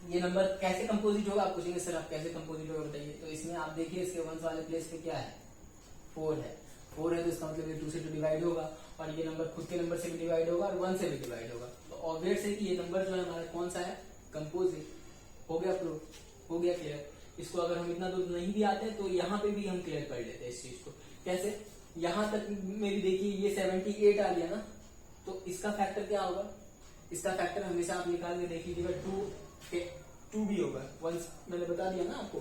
ये नंबर कैसे कंपोजिट होगा, आप पूछेंगे सर आप कैसे कंपोजिट होगा बताइए। तो इसमें आप देखिए इसके 1 वाले प्लेस पे क्या है, 4 है। 4 है तो इसका मतलब ये 2 से डिवाइड होगा, और ये नंबर खुद के नंबर से भी डिवाइड होगा और 1 से भी डिवाइड होगा। तो ऑब्वियस है कि ये नंबर जो है हमारा कौन सा है, कंपोजिट। हो गया प्रूफ, हो गया क्लियर। इसको अगर हम इतना दूर नहीं भी आते तो यहाँ पे भी हम क्लियर कर लेते हैं इस चीज को। कैसे, यहां तक मेरी देखिए ये 78 आ गया ना, तो इसका फैक्टर क्या होगा, इसका फैक्टर हमेशा आप निकाल के देख लीजिएगा, 2 भी होगा। 1 मैंने बता दिया ना आपको,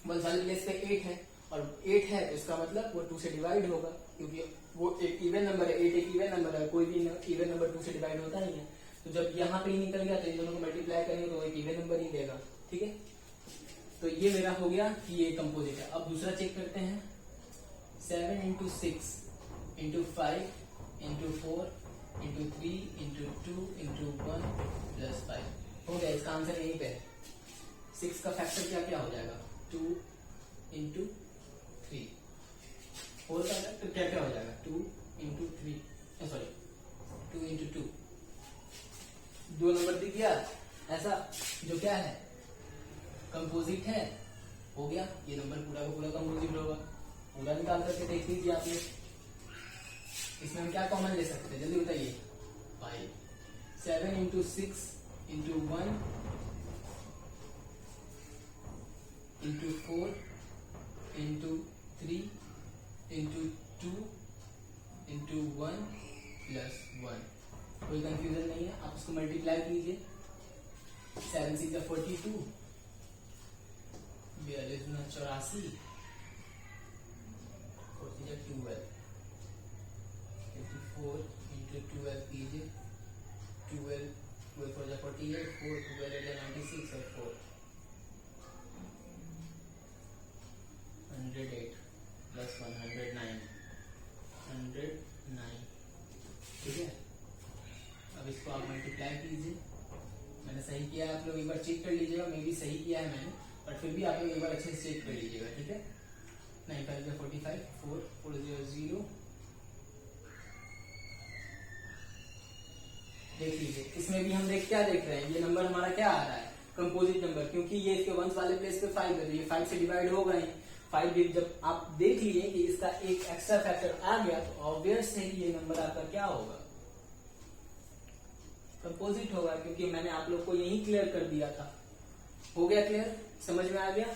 1 वाले प्लेस पे 8 है, और 8 है तो इसका मतलब वो 2 से डिवाइड होगा, क्योंकि वो एक इवन नंबर है, 8 एक इवन नंबर है, कोई भी इवन नंबर 2 से डिवाइड होता नहीं है। तो जब यहाँ पे ही निकल गया तो इन दोनों को मल्टीप्लाई करेंगे तो एक इवन नंबर ही देगा। ठीक है, तो ये मेरा हो गया कि ये कंपोजिट है। अब दूसरा चेक करते हैं, 7 into 6 into 5 into 4 into 3 into 2 into 1 plus 5। हो गया, इसका आंसर यहीं पे है। 6 का फैक्टर क्या क्या हो जाएगा, 2 इंटू 3। 4 का फैक्टर क्या क्या हो जाएगा, 2 इंटू 3, सॉरी 2 इंटू 2। 2 नंबर दिख गया, ऐसा जो क्या है कंपोजिट है, हो गया ये नंबर पूरा का पूरा कंपोजिट होगा। पूरा निकाल करके देख लीजिए आपने। इसमें हम क्या कॉमन ले सकते हैं जल्दी बताइए। 5 7 into 6 into 1 into 4 into 3 into 2 into 1 plus 1। कोई कंफ्यूजन नहीं है, आप उसको मल्टीप्लाई कीजिए। 7 6 42, 42 गुना 84, 40 12, 84 इंटू 12 कीजिए। 12 4 48, 4 12 96 और 4 108 प्लस 109 109। ठीक है, अब इसको आप मल्टीप्लाई कीजिए। मैंने सही किया है, आप लोग एक बार चेक कर लीजिएगा। मैं भी सही किया है मैंने, पर फिर भी आप लोग एक बार अच्छे से चेक कर लीजिएगा। ठीक है, 9 5 45, 4 4 0 0। देख लीजिए, इसमें भी हम क्या देख रहे हैं, ये नंबर हमारा क्या आ रहा है कंपोजिट नंबर, क्योंकि ये इसके वंश वाले प्लेस पे 5 है, ये 5 से डिवाइड हो गए। 5 भी जब आप देख लिए कि इसका एक एक्स्ट्रा फैक्टर आ गया तो ऑब्वियस है कि ये नंबर आपका क्या होगा, कंपोजिट होगा, क्योंकि मैंने आप लोग को यही क्लियर कर दिया था। हो गया क्लियर, समझ में आ गया,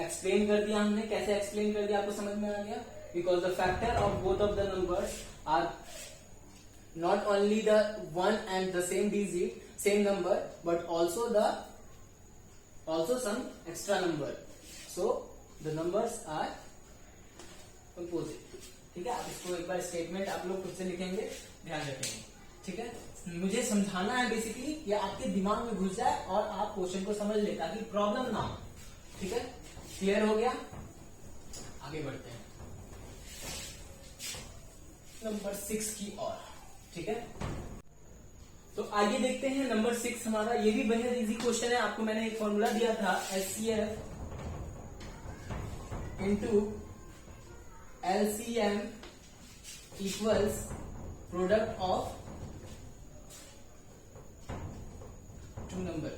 एक्सप्लेन कर दिया हमने। कैसे एक्सप्लेन कर दिया आपको समझ में आ गया, because the factor of both of the numbers are not only the one and the same digit, same number, but also some extra number. So the numbers are composite. ठीक है, आप इसको एक बार स्टेटमेंट आप लोग खुद से लिखेंगे, ध्यान रखेंगे। ठीक है, मुझे समझाना है बेसिकली, ये आपके दिमाग में घुस जाए और आप क्वेश्चन को समझ ले ताकि प्रॉब्लम ना हो। ठीक है, क्लियर हो गया, आगे बढ़ते हैं नंबर 6 की ओर। ठीक है, तो आगे देखते हैं नंबर 6 हमारा। ये भी बेहद इजी क्वेश्चन है। आपको मैंने एक फॉर्मूला दिया था, HCF into LCM equals product of 2 number.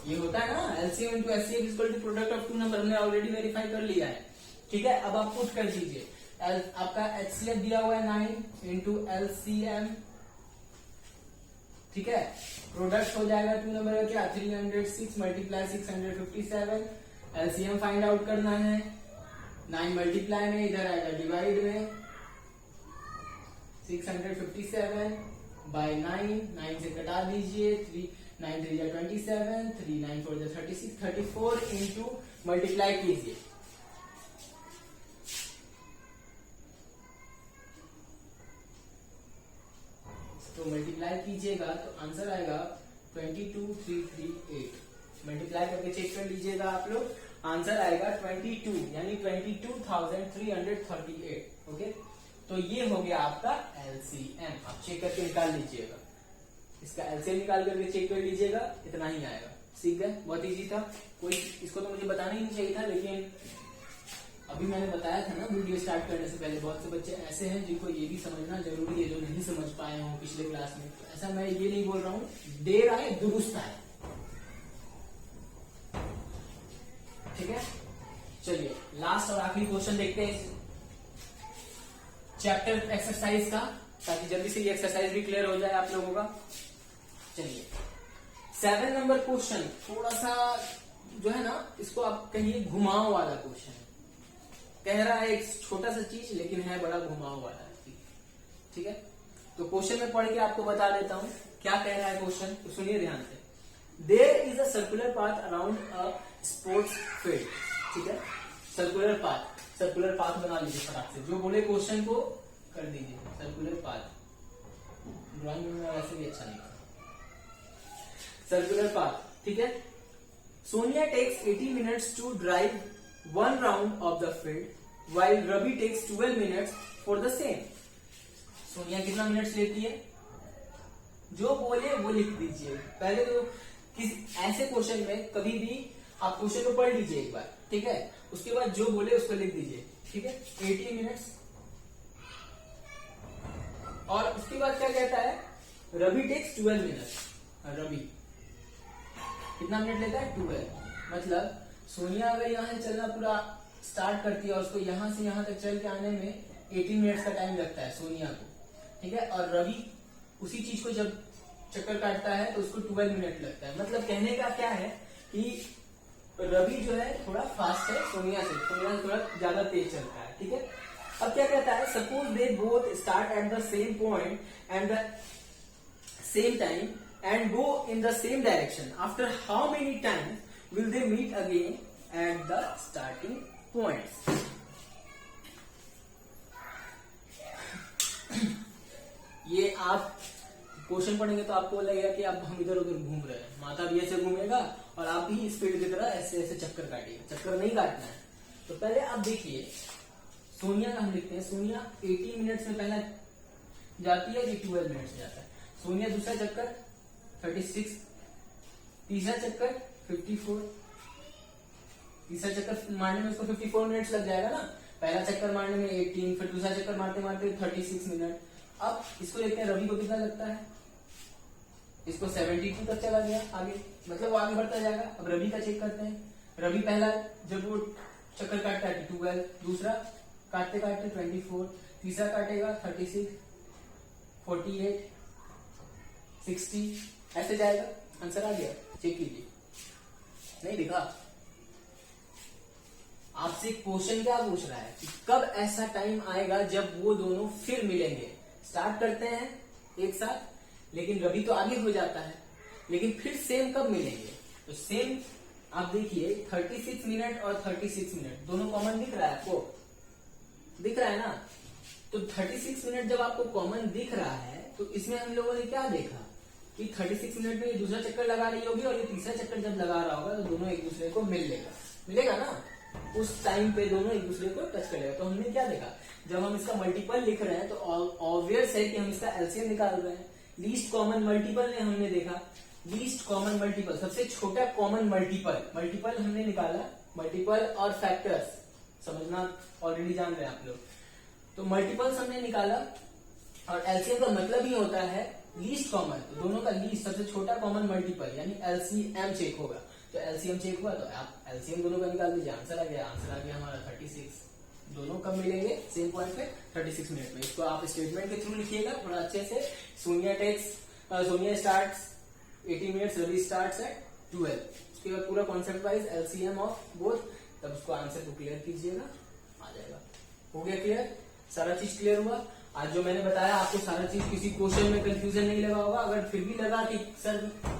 ये होता है ना, LCM into HCF equal to product of 2 number, हमने ऑलरेडी वेरीफाई कर लिया है। ठीक है, अब आप पुट कर दीजिए। आपका HCF दिया हुआ है 9 इंटू LCM। ठीक है, प्रोडक्ट हो जाएगा 2 नंबर का क्या 306 मल्टीप्लाई 657। LCM फाइंड आउट करना है, 9 मल्टीप्लाई में इधर आएगा डिवाइड में 657 बाय 9 से कटा दीजिए। 9 3 जा 27, 3 9 4 जा 36, 34 इंटू मल्टीप्लाई कीजिए। तो मल्टीप्लाई कीजिएगा तो आंसर आएगा 22,338। मल्टीप्लाई करके चेक कर लीजिएगा आप लोग, आंसर आएगा 22 यानी 22,338। ओके, तो ये हो गया आपका LCM। आप चेक करके निकाल लीजिएगा, इसका LCM निकाल करके चेक कर लीजिएगा, इतना ही आएगा। सीख गए, बहुत इजी था। कोई इसको तो मुझे बताना ही नहीं चाहिए था, लेकिन अभी मैंने बताया था ना वीडियो स्टार्ट करने से पहले, बहुत से बच्चे ऐसे हैं जिनको ये भी समझना जरूरी है, जो नहीं समझ पाए हों पिछले क्लास में। तो ऐसा मैं ये नहीं बोल रहा हूँ, देर आए दुरुस्त आए। ठीक है, चलिए लास्ट और आखिरी क्वेश्चन देखते हैं चैप्टर एक्सरसाइज का, ताकि जल्दी से ये एक्सरसाइज भी क्लियर हो जाए आप लोगों का। चलिए 7 नंबर क्वेश्चन थोड़ा सा जो है ना, इसको आप कहिए घुमाव वाला क्वेश्चन है। कह रहा है एक छोटा सा चीज, लेकिन है बड़ा घुमाव वाला है। ठीक है, तो क्वेश्चन में पढ़ के आपको बता देता हूं क्या कह रहा है क्वेश्चन, तो सुनिए ध्यान से। There is a circular path around a sports field. ठीक है, सर्कुलर पाथ बना लीजिए फटाक से। जो बोले क्वेश्चन को कर दीजिए, सर्कुलर पाथ। ड्राइंग में वैसे भी अच्छा नहीं था। सर्कुलर पाथ, ठीक है। Sonia takes 80 minutes to drive 1 round of the field, while Ravi takes 12 minutes for the same. Sonia कितना मिनट्स लेती है, जो बोले वो लिख दीजिए। पहले तो किस ऐसे क्वेश्चन में कभी भी आप क्वेश्चन को पढ़ लीजिए एक बार, ठीक है। उसके बाद जो बोले उसको लिख दीजिए, ठीक है। 80 मिनट्स, और उसके बाद क्या कहता है, रवि टेक्स 12 मिनट्स। रवि कितना मिनट लेता है 12। मतलब सोनिया अगर यहाँ से चलना पूरा स्टार्ट करती है और उसको यहाँ से यहाँ तक चल के आने में 18 मिनट्स का टाइम लगता है सोनिया को, ठीक है। और रवि उसी चीज को जब चक्कर काटता है तो उसको 12 मिनट लगता है। मतलब कहने का क्या है कि रवि जो है थोड़ा फास्ट है सोनिया से थोड़ा ज्यादा तेज चलता है, ठीक है। अब क्या कहता है, suppose they both start at the same point and the same time and go in the same direction, after how many times will they meet again at the starting points. ये आप क्वेश्चन पढ़ेंगे तो आपको लगेगा कि आप हम इधर उधर घूम रहे हैं, माता भी ऐसे घूमेगा और आप भी स्पीड की तरह ऐसे ऐसे चक्कर काटिएगा। चक्कर नहीं काटना है। तो पहले आप देखिए सोनिया का हम लिखते हैं, सोनिया 18 मिनट्स में पहला जाती है, ये 12 मिनट्स जाता है। सोनिया दूसरा चक्कर 36, तीसरा चक्कर 54, तीसरा चक्कर मारने में उसको 54 मिनट्स लग जाएगा ना। पहला चक्कर मारने में 18, फिर दूसरा चक्कर मारते मारते 36 मिनट। अब इसको देखते हैं रवि को कितना लगता है, इसको 72 तक चला गया आगे, मतलब वो आगे बढ़ता जाएगा। अब रवि का चेक करते हैं। रवि पहला जब वो चक्कर काटता है 12, दूसरा काटते काटते 24, तीसरा काटेगा 36, 48, 60, ऐसे जाएगा। आंसर आ गया, चेक कीजिए। नहीं दिखा? आपसे क्वेश्चन क्या पूछ रहा है कि कब ऐसा टाइम आएगा जब वो दोनों फिर मिलेंगे। स्टार्ट करते हैं एक साथ, लेकिन रवि तो आगे हो जाता है, लेकिन फिर सेम कब मिलेंगे। तो सेम आप देखिए 36 मिनट और 36 मिनट दोनों कॉमन दिख रहा है आपको, दिख रहा है ना। तो 36 मिनट जब आपको कॉमन दिख रहा है तो इसमें हम लोगों ने क्या देखा कि 36 मिनट में ये दूसरा चक्कर लगा रही होगी और ये तीसरा चक्कर जब लगा रहा होगा तो दोनों एक दूसरे को मिलेगा ना। उस टाइम पे दोनों एक दूसरे को टच करेगा। तो हमने क्या देखा, जब हम इसका मल्टीपल लिख रहे हैं तो ऑब्वियस है कि हम इसका एलसीएम निकाल रहे हैं। लीस्ट कॉमन मल्टीपल ने हमने देखा, लीस्ट कॉमन मल्टीपल सबसे छोटा कॉमन मल्टीपल हमने निकाला। मल्टीपल और फैक्टर्स समझना ऑलरेडी जान रहे हैं आप लोग। तो मल्टीपल्स हमने निकाला और एलसीएम का मतलब ही होता है लीस्ट कॉमन। तो दोनों का लीस्ट सबसे छोटा कॉमन मल्टीपल यानी एलसीएम चेक होगा। तो एलसीएम चेक हुआ तो आप एलसीएम दोनों का निकाल दीजिए। आंसर आ गया हमारा 36। दोनों कब मिलेंगे, सेम पॉइंट पे 36 मिनट में। इसको आप स्टेटमेंट के थ्रू लिखिएगा थोड़ा अच्छे से। Sonia starts 18 minutes, Ravi starts at 12। उसके बाद पूरा concept wise LCM of both, तब उसको आंसर को क्लियर कीजिएगा, आ जाएगा। हो गया क्लियर, सारा चीज क्लियर हुआ। आज जो मैंने बताया आपको सारा चीज, किसी क्वेश्चन में कंफ्यूजन नहीं लगा होगा। अगर फिर भी लगा कि सर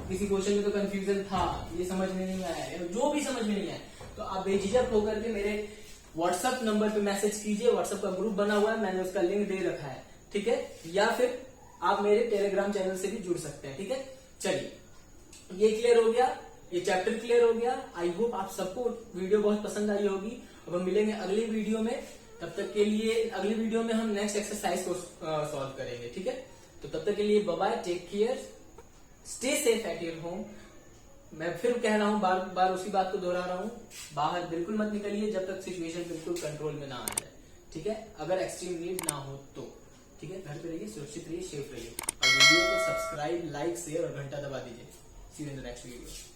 किसी क्वेश्चन में तो कंफ्यूजन था, ये समझ में नहीं आया, जो भी समझ में नहीं आया, तो आप बेझिझक होकर के मेरे व्हाट्सएप नंबर पे मैसेज कीजिए। व्हाट्सएप का ग्रुप बना हुआ है, मैंने उसका लिंक दे रखा है, ठीक है। या फिर आप मेरे टेलीग्राम चैनल से भी जुड़ सकते हैं, ठीक है। चलिए, ये क्लियर हो गया, ये चैप्टर क्लियर हो गया। आई होप आप सबको वीडियो बहुत पसंद आई होगी। अब हम मिलेंगे अगली वीडियो में। तब तक के लिए अगली वीडियो में हम नेक्स्ट एक्सरसाइज को सॉल्व करेंगे, ठीक है। तो तब तक के लिए bye bye, take care, stay safe at your home. मैं फिर कह रहा हूँ, बार बार उसी बात को दोहरा रहा हूँ, बाहर बिल्कुल मत निकलिए जब तक सिचुएशन बिल्कुल कंट्रोल में ना आ जाए, ठीक है। अगर एक्सट्रीम नीड ना हो तो, ठीक है। घर पे रहिए, सुरक्षित रहिए, सेफ रहिए और वीडियो को सब्सक्राइब, लाइक, शेयर और घंटा दबा दीजिए। See you in the next video.